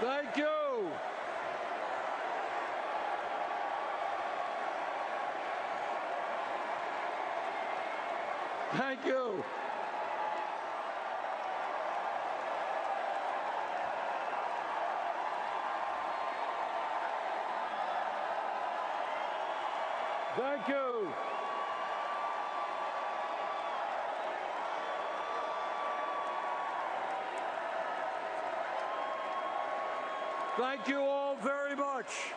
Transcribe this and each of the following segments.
Thank you. Thank you. Thank you. Thank you all very much.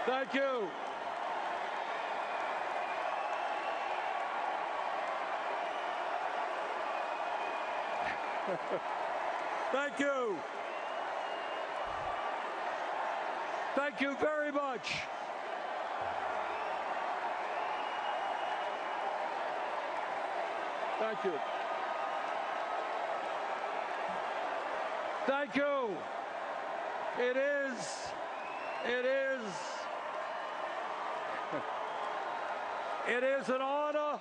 Thank you. Thank you. Thank you very much. Thank you. Thank you. It is an honor.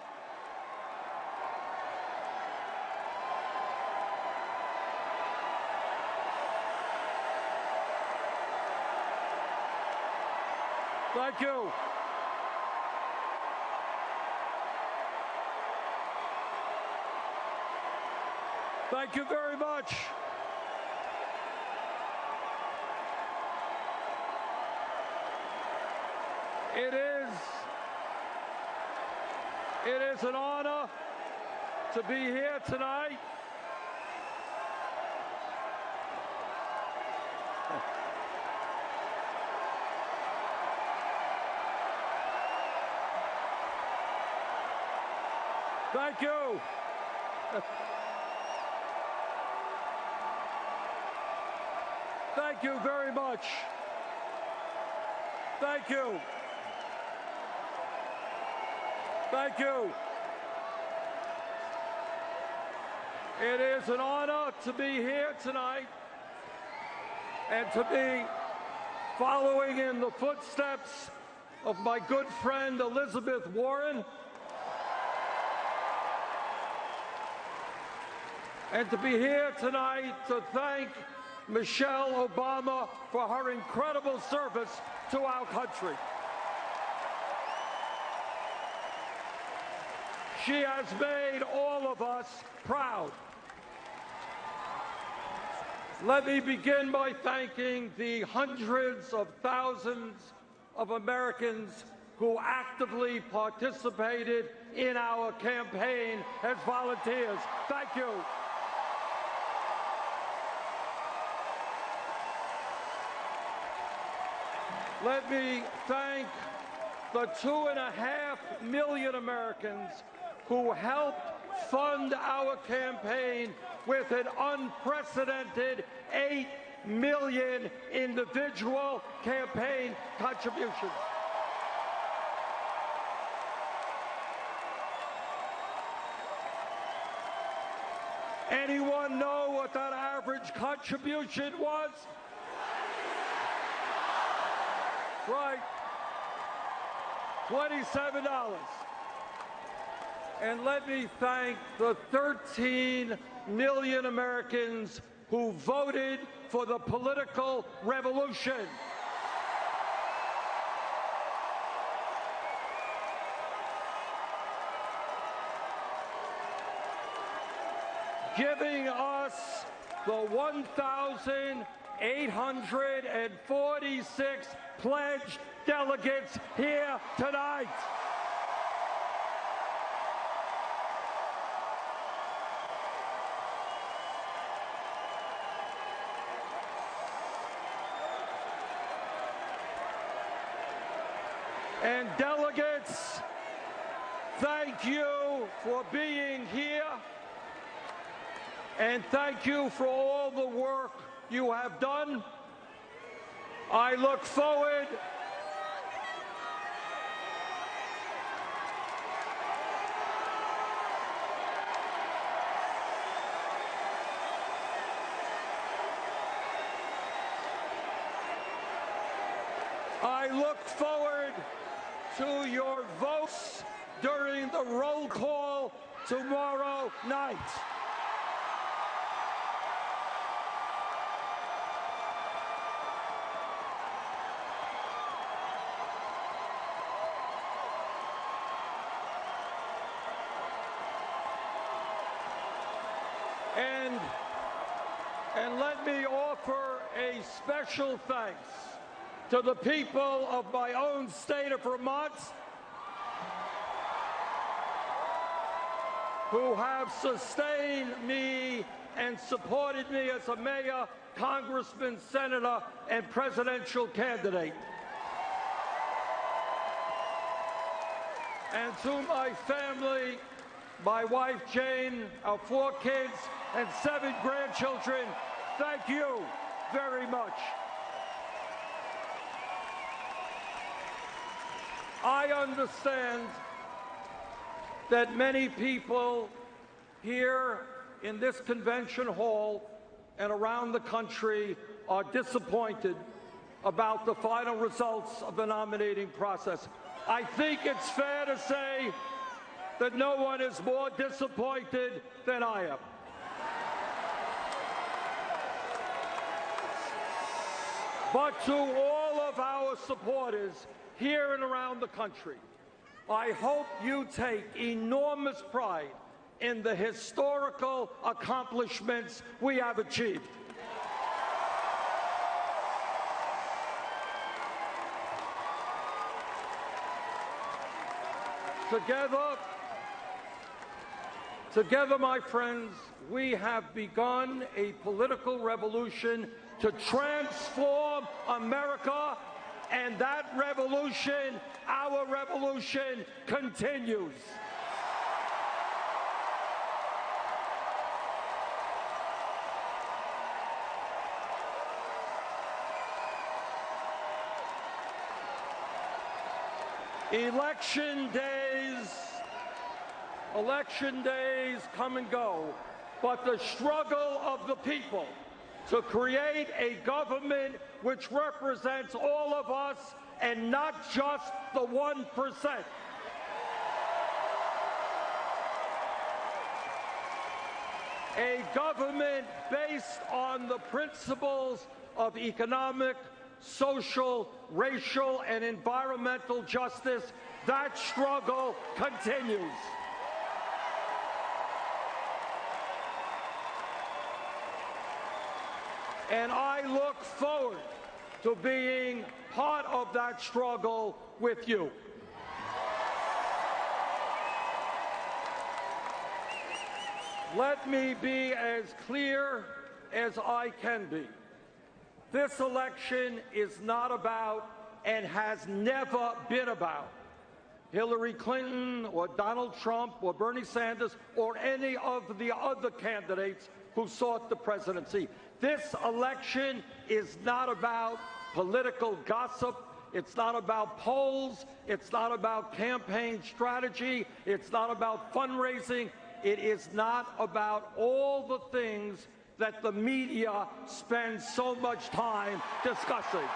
Thank you. Thank you very much. It is an honor to be here tonight. Thank you. Thank you very much. Thank you. Thank you. It is an honor to be here tonight and to be following in the footsteps of my good friend Elizabeth Warren, and to be here tonight to thank Michelle Obama for her incredible service to our country. She has made all of us proud. Let me begin by thanking the hundreds of thousands of Americans who actively participated in our campaign as volunteers. Thank you. Let me thank the 2.5 million Americans who helped fund our campaign with an unprecedented 8 million individual campaign contributions. Anyone know what that average contribution was? Right, $27. And let me thank the 13 million Americans who voted for the political revolution. Giving us the 1,846 pledged delegates here tonight. And delegates, thank you for being here, and thank you for all the work you have done. I look forward to your votes during the roll call tomorrow night. And, and let me offer a special thanks to the people of my own state of Vermont who have sustained me and supported me as a mayor, congressman, senator, and presidential candidate. And to my family, my wife Jane, our 4 kids, and 7 grandchildren, thank you very much. I understand that many people here in this convention hall and around the country are disappointed about the final results of the nominating process. I think it's fair to say that no one is more disappointed than I am. But to all of our supporters here and around the country, I hope you take enormous pride in the historical accomplishments we have achieved. Together, my friends, we have begun a political revolution to transform America, and that revolution, our revolution, continues. Election days come and go, but the struggle of the people to create a government which represents all of us and not just the 1%. A government based on the principles of economic, social, racial, and environmental justice, that struggle continues. And I look forward to being part of that struggle with you. Let me be as clear as I can be. This election is not about, and has never been about, Hillary Clinton or Donald Trump or Bernie Sanders or any of the other candidates who sought the presidency. This election is not about political gossip. It's not about polls. It's not about campaign strategy. It's not about fundraising. It is not about all the things that the media spends so much time discussing.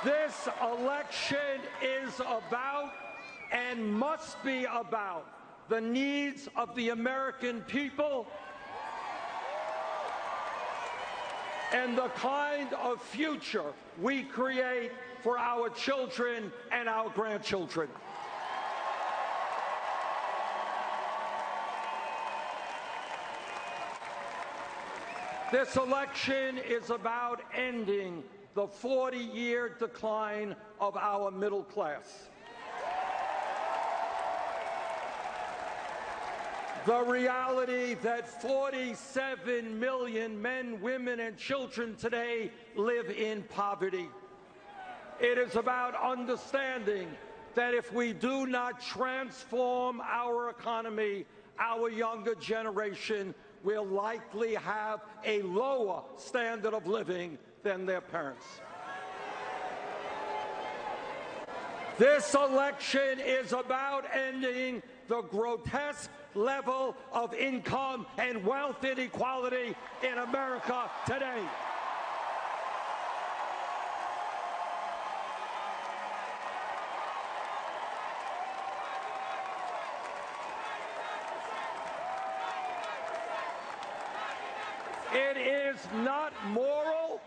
This election is about and must be about the needs of the American people and the kind of future we create for our children and our grandchildren. This election is about ending the 40-year decline of our middle class. The reality that 47 million men, women, and children today live in poverty. It is about understanding that if we do not transform our economy, our younger generation will likely have a lower standard of living than their parents. This election is about ending the grotesque level of income and wealth inequality in America today. It is not moral,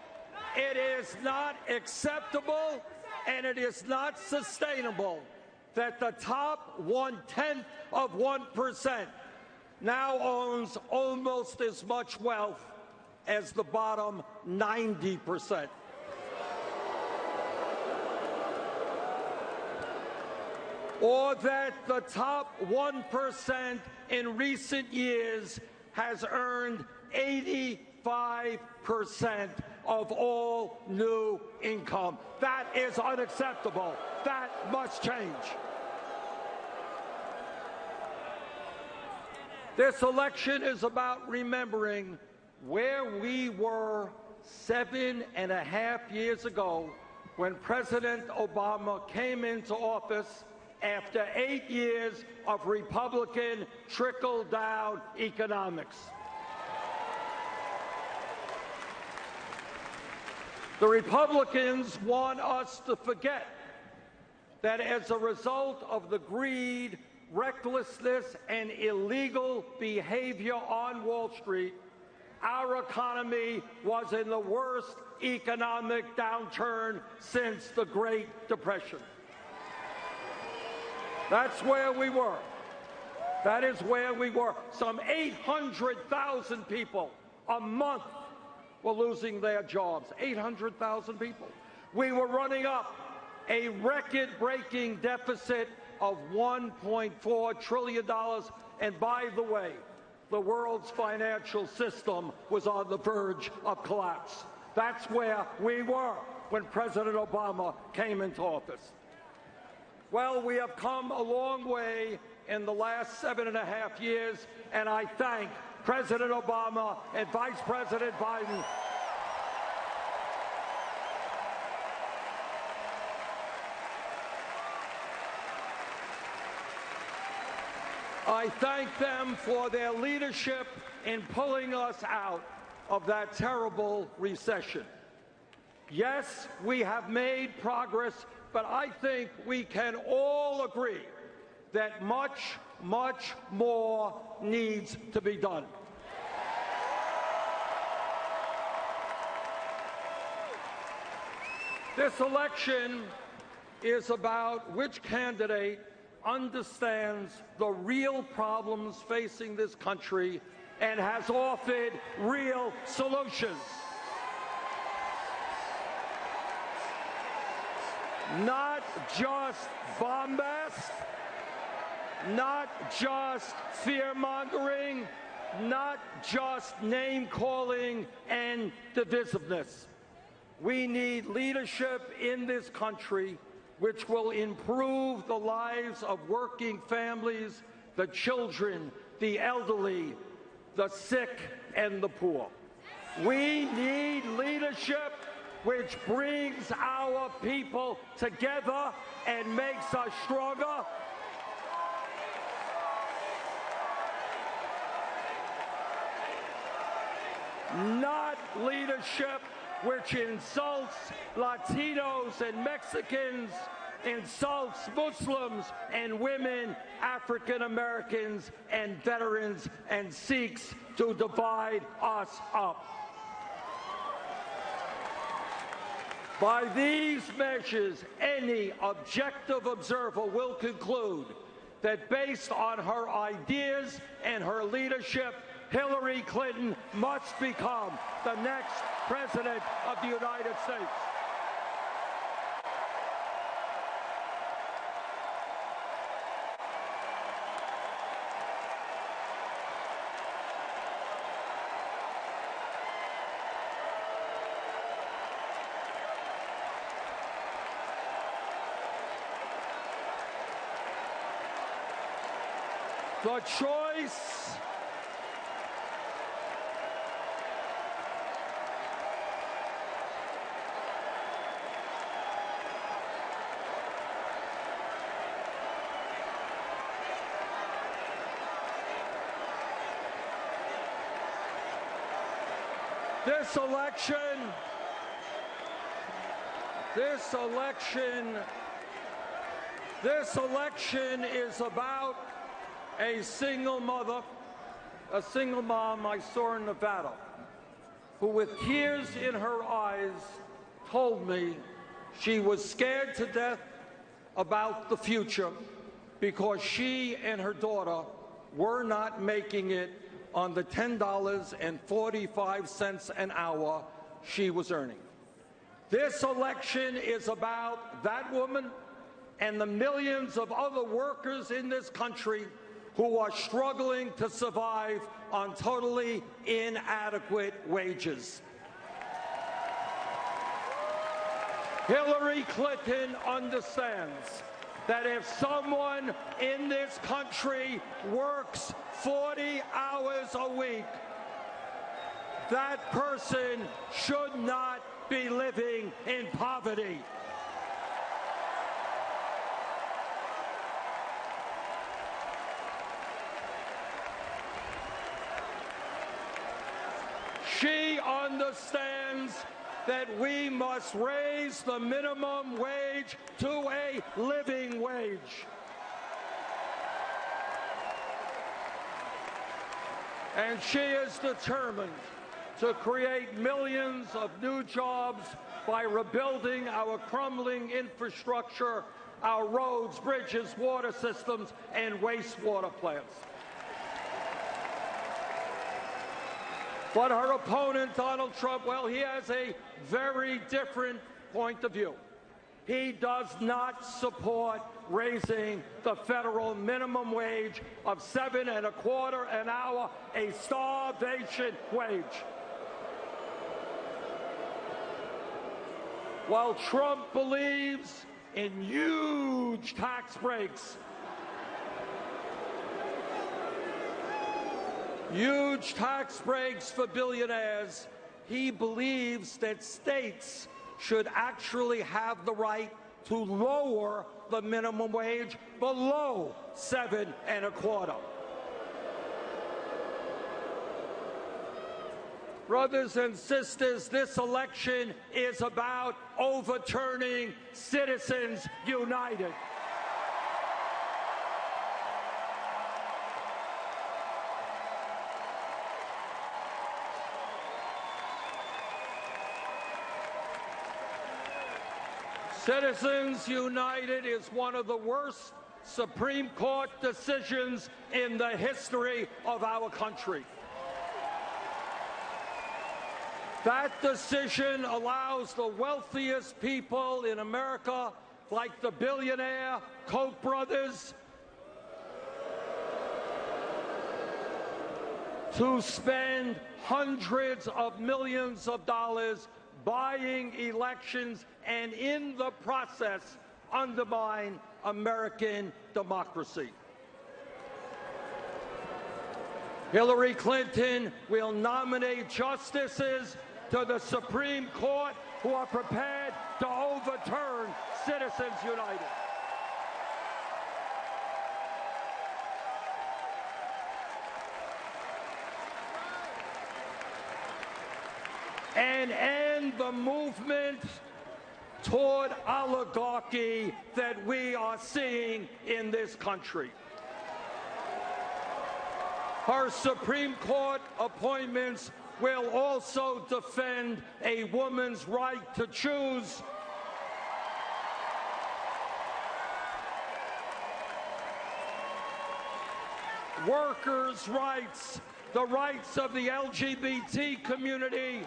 it is not acceptable, and it is not sustainable that the top 1/10 of 1% now owns almost as much wealth as the bottom 90%. Or that the top 1% in recent years has earned 85% of all new income. That is unacceptable. That must change. This election is about remembering where we were 7.5 years ago when President Obama came into office after 8 years of Republican trickle-down economics. The Republicans want us to forget that as a result of the greed, recklessness, and illegal behavior on Wall Street, our economy was in the worst economic downturn since the Great Depression. That's where we were. That is where we were. Some 800,000 people a month were losing their jobs. 800,000 people. We were running up a record-breaking deficit of $1.4 trillion. And by the way, the world's financial system was on the verge of collapse. That's where we were when President Obama came into office. Well, we have come a long way in the last 7.5 years, and I thank President Obama and Vice President Biden. I thank them for their leadership in pulling us out of that terrible recession. Yes, we have made progress, but I think we can all agree that much, much more needs to be done. This election is about which candidate understands the real problems facing this country and has offered real solutions. Not just bombast, not just fear-mongering, not just name-calling and divisiveness. We need leadership in this country which will improve the lives of working families, the children, the elderly, the sick, and the poor. We need leadership which brings our people together and makes us stronger. Not leadership which insults Latinos and Mexicans, insults Muslims and women, African Americans and veterans, and seeks to divide us up. By these measures, any objective observer will conclude that based on her ideas and her leadership, Hillary Clinton must become the next President of the United States. The choice This election is about a single mother, a single mom I saw in Nevada. who with tears in her eyes told me she was scared to death about the future because she and her daughter were not making it on the $10.45 an hour she was earning. This election is about that woman and the millions of other workers in this country who are struggling to survive on totally inadequate wages. Hillary Clinton understands that if someone in this country works 40 hours a week, that person should not be living in poverty. She understands that we must raise the minimum wage to a living wage. And she is determined to create millions of new jobs by rebuilding our crumbling infrastructure, our roads, bridges, water systems, and wastewater plants. But her opponent, Donald Trump, well, he has a very different point of view. He does not support raising the federal minimum wage of $7.25 an hour, a starvation wage. While Trump believes in huge tax breaks, huge tax breaks for billionaires, he believes that states should actually have the right to lower the minimum wage below $7.25. Brothers and sisters, this election is about overturning Citizens United. Citizens United is one of the worst Supreme Court decisions in the history of our country. That decision allows the wealthiest people in America, like the billionaire Koch brothers, to spend hundreds of millions of dollars buying elections and in the process undermine American democracy. Hillary Clinton will nominate justices to the Supreme Court who are prepared to overturn Citizens United. And end the movement toward oligarchy that we are seeing in this country. Her Supreme Court appointments will also defend a woman's right to choose, workers' rights, the rights of the LGBT community,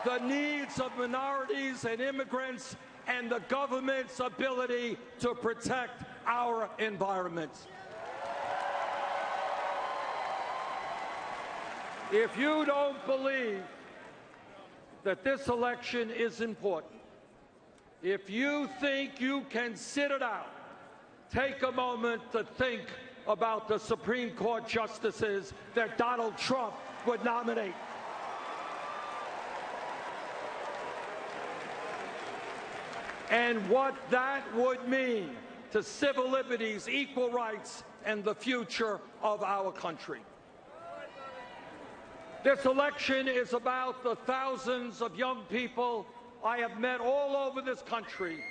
the needs of minorities and immigrants, and the government's ability to protect our environment. If you don't believe that this election is important, if you think you can sit it out, take a moment to think about the Supreme Court justices that Donald Trump would nominate. And what that would mean to civil liberties, equal rights, and the future of our country. This election is about the thousands of young people I have met all over this country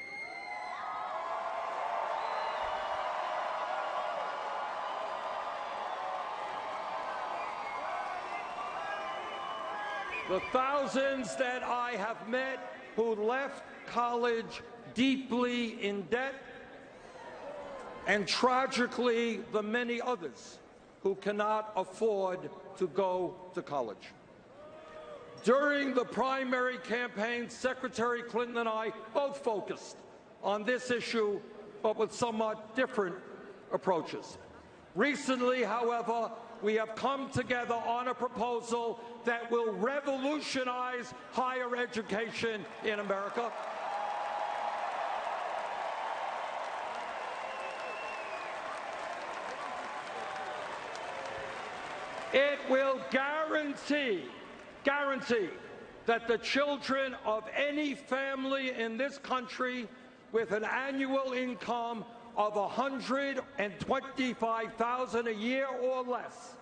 The thousands that I have met who left college deeply in debt, and tragically the many others who cannot afford to go to college. During the primary campaign, Secretary Clinton and I both focused on this issue, but with somewhat different approaches. Recently, however, we have come together on a proposal that will revolutionize higher education in America. It will guarantee that the children of any family in this country with an annual income of $125,000 a year or less,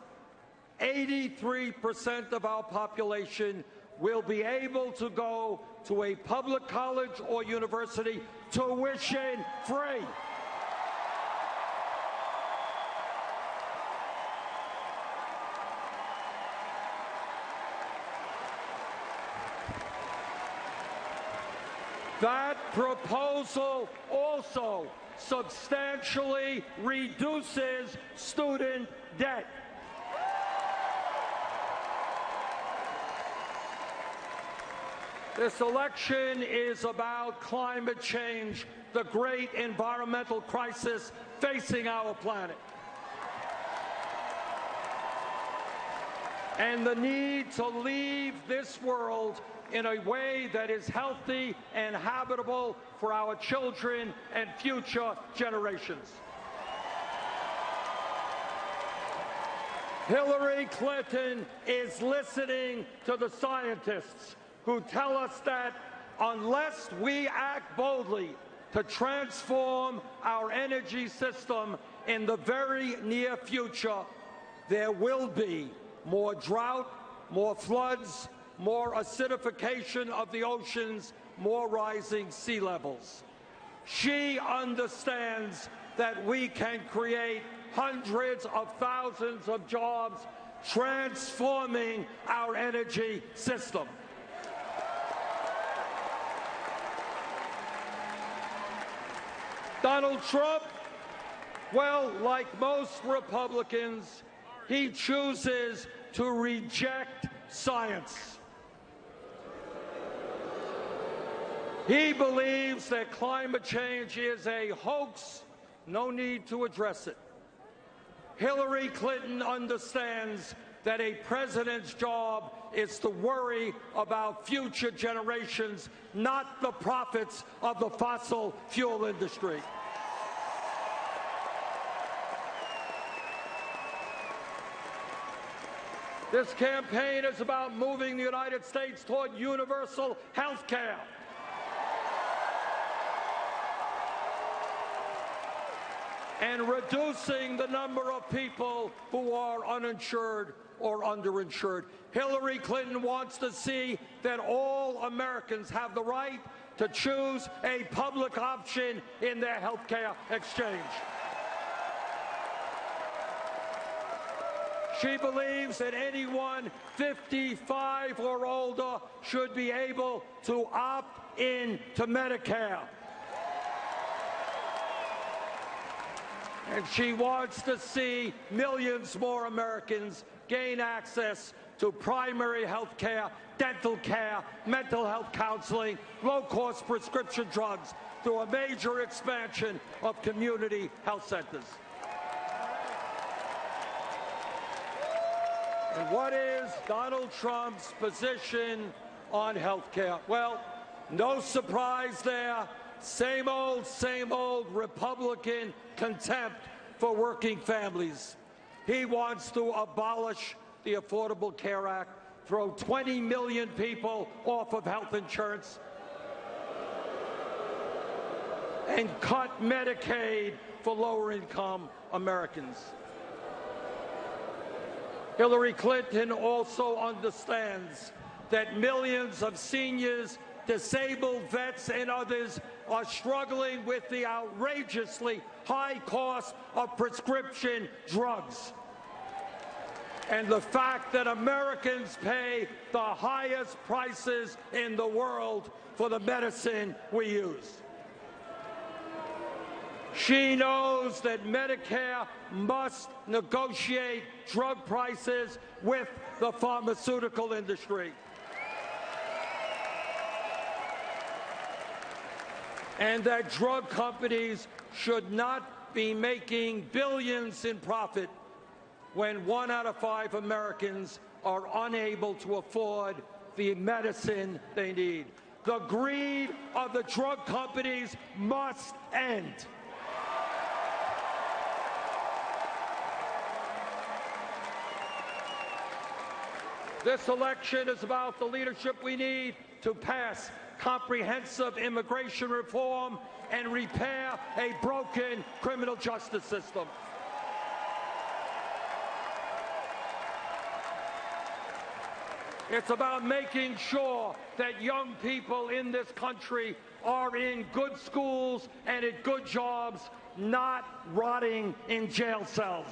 83% of our population will be able to go to a public college or university tuition-free. That proposal also substantially reduces student debt. This election is about climate change, the great environmental crisis facing our planet, and the need to leave this world in a way that is healthy and habitable for our children and future generations. Hillary Clinton is listening to the scientists who tell us that unless we act boldly to transform our energy system in the very near future, there will be more drought, more floods, more acidification of the oceans, more rising sea levels. She understands that we can create hundreds of thousands of jobs transforming our energy system. Donald Trump, well, like most Republicans, he chooses to reject science. He believes that climate change is a hoax, no need to address it. Hillary Clinton understands that a president's job is to worry about future generations, not the profits of the fossil fuel industry. This campaign is about moving the United States toward universal health care. And reducing the number of people who are uninsured or underinsured. Hillary Clinton wants to see that all Americans have the right to choose a public option in their health care exchange. She believes that anyone 55 or older should be able to opt in to Medicare. And she wants to see millions more Americans gain access to primary health care, dental care, mental health counseling, low-cost prescription drugs through a major expansion of community health centers. And what is Donald Trump's position on health care? Well, no surprise there. Same old Republican contempt for working families. He wants to abolish the Affordable Care Act, throw 20 million people off of health insurance, and cut Medicaid for lower-income Americans. Hillary Clinton also understands that millions of seniors, disabled vets, and others are struggling with the outrageously high cost of prescription drugs. and the fact that Americans pay the highest prices in the world for the medicine we use. She knows that Medicare must negotiate drug prices with the pharmaceutical industry. And that drug companies should not be making billions in profit when 1 out of 5 Americans are unable to afford the medicine they need. The greed of the drug companies must end. This election is about the leadership we need to pass comprehensive immigration reform and repair a broken criminal justice system. It's about making sure that young people in this country are in good schools and at good jobs, not rotting in jail cells.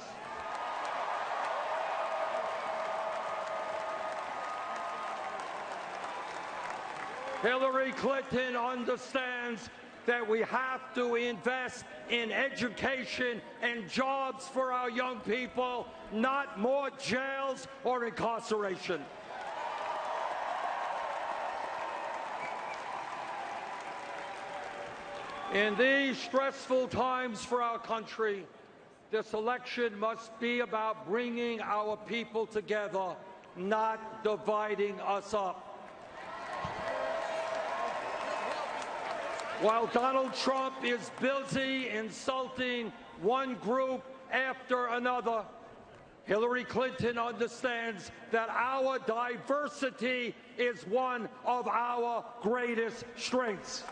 Hillary Clinton understands that we have to invest in education and jobs for our young people, not more jails or incarceration. In these stressful times for our country, this election must be about bringing our people together, not dividing us up. While Donald Trump is busy insulting one group after another, Hillary Clinton understands that our diversity is one of our greatest strengths.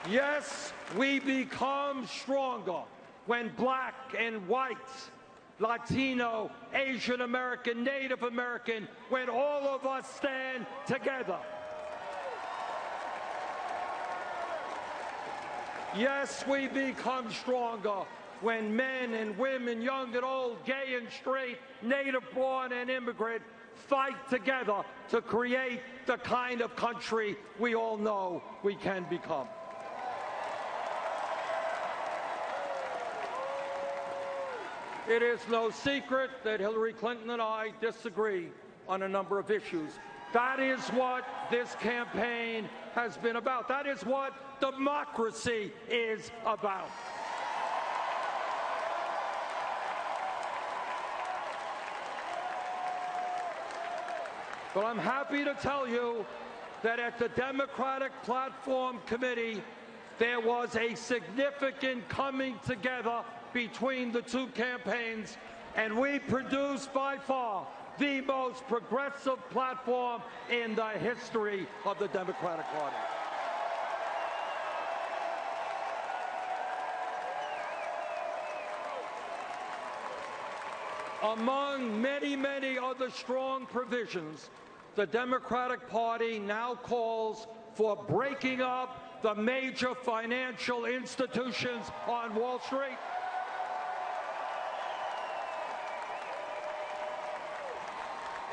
Yes, we become stronger when black and whites, Latino, Asian American, Native American, when all of us stand together. Yes, we become stronger when men and women, young and old, gay and straight, native-born and immigrant, fight together to create the kind of country we all know we can become. It is no secret that Hillary Clinton and I disagree on a number of issues. That is what this campaign has been about. That is what democracy is about. But I'm happy to tell you that at the Democratic Platform Committee, there was a significant coming together between the two campaigns, and we produced by far the most progressive platform in the history of the Democratic Party. Among many, many other strong provisions, the Democratic Party now calls for breaking up the major financial institutions on Wall Street.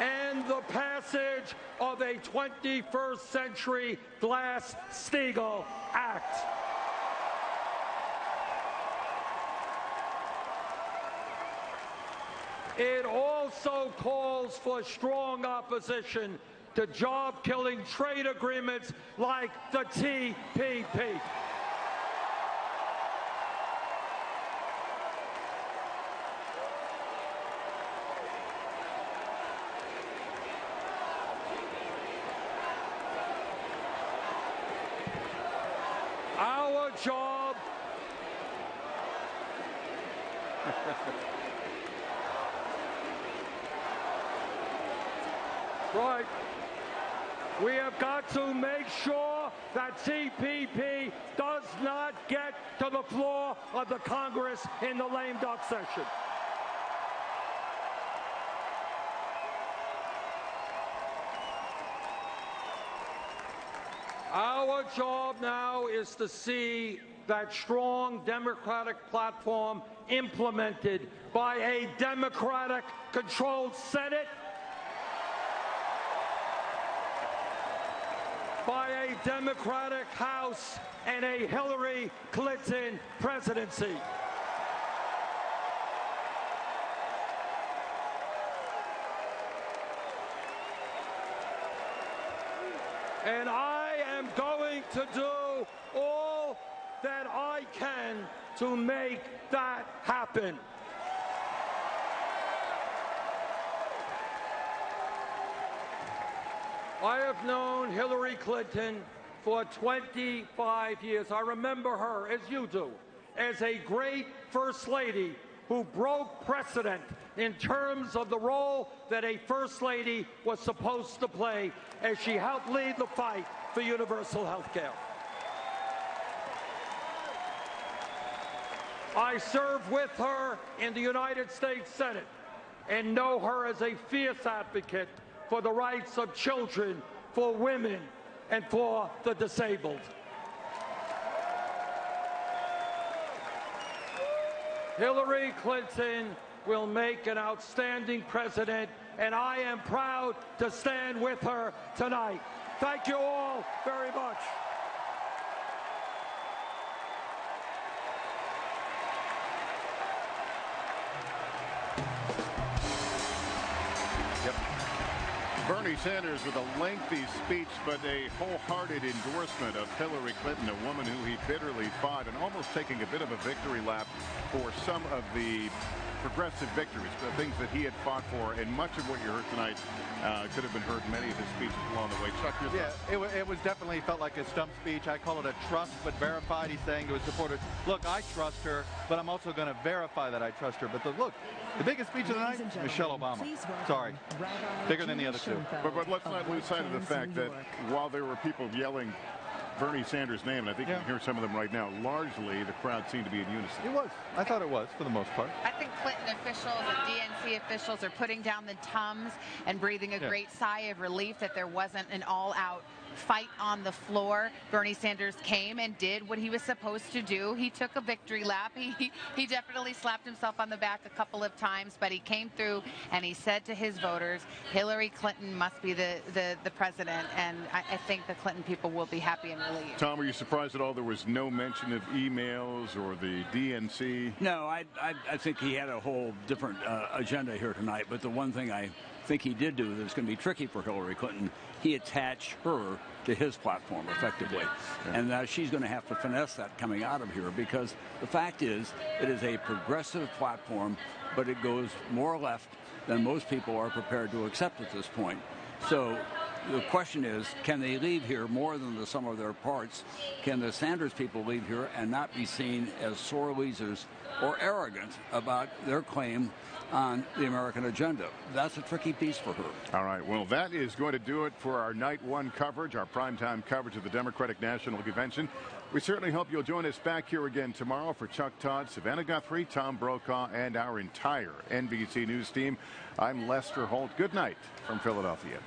And the passage of a 21st century Glass-Steagall Act. It also calls for strong opposition to job-killing trade agreements like the TPP. Our job right. We have got to make sure that TPP does not get to the floor of the Congress in the lame duck session. Our job now is to see that strong Democratic platform implemented by a Democratic-controlled Senate, by a Democratic House, and a Hillary Clinton presidency. And I am going to do all that I can to make that happen. I have known Hillary Clinton for 25 years. I remember her, as you do, as a great First Lady who broke precedent in terms of the role that a First Lady was supposed to play as she helped lead the fight for universal health care. I served with her in the United States Senate and know her as a fierce advocate for the rights of children, for women, and for the disabled. Hillary Clinton will make an outstanding president, and I am proud to stand with her tonight. Thank you all very much. Bernie Sanders with a lengthy speech, but a wholehearted endorsement of Hillary Clinton, a woman who he bitterly fought, and almost taking a bit of a victory lap for some of the progressive victories, the things that he had fought for, and much of what you heard tonight could have been heard in many of his speeches along the way. Chuck, your thoughts? Yeah, it was definitely felt like a stump speech. I call it a trust but verified. He's saying to his supporters, look, I trust her, but I'm also going to verify that I trust her. But look, the biggest speech of the night, Michelle Obama. Sorry, bigger than the other two. But let's not lose sight of the fact that while there were people yelling Bernie Sanders' name, and I think you can hear some of them right now, largely the crowd seemed to be in unison. It was. I thought it was, for the most part. I think Clinton officials and DNC officials are putting down the Tums and breathing a great sigh of relief that there wasn't an all-out fight on the floor. Bernie Sanders came and did what he was supposed to do. He took a victory lap. He definitely slapped himself on the back a couple of times, but he came through and he said to his voters, Hillary Clinton must be the president, and I think the Clinton people will be happy and relieved. Tom, were you surprised at all there was no mention of emails or the DNC? No, I think he had a whole different agenda here tonight, but the one thing I think he did do that's going to be tricky for Hillary Clinton, he attached her to his platform effectively. And she's going to have to finesse that coming out of here, because the fact is it is a progressive platform, but it goes more left than most people are prepared to accept at this point. So the question is, can they leave here more than the sum of their parts? Can the Sanders people leave here and not be seen as sore losers or arrogant about their claim on the American agenda? That's a tricky piece for her. All right. Well, that is going to do it for our Night 1 coverage, our primetime coverage of the Democratic National Convention. We certainly hope you'll join us back here again tomorrow. For Chuck Todd, Savannah Guthrie, Tom Brokaw, and our entire NBC News team, I'm Lester Holt. Good night from Philadelphia.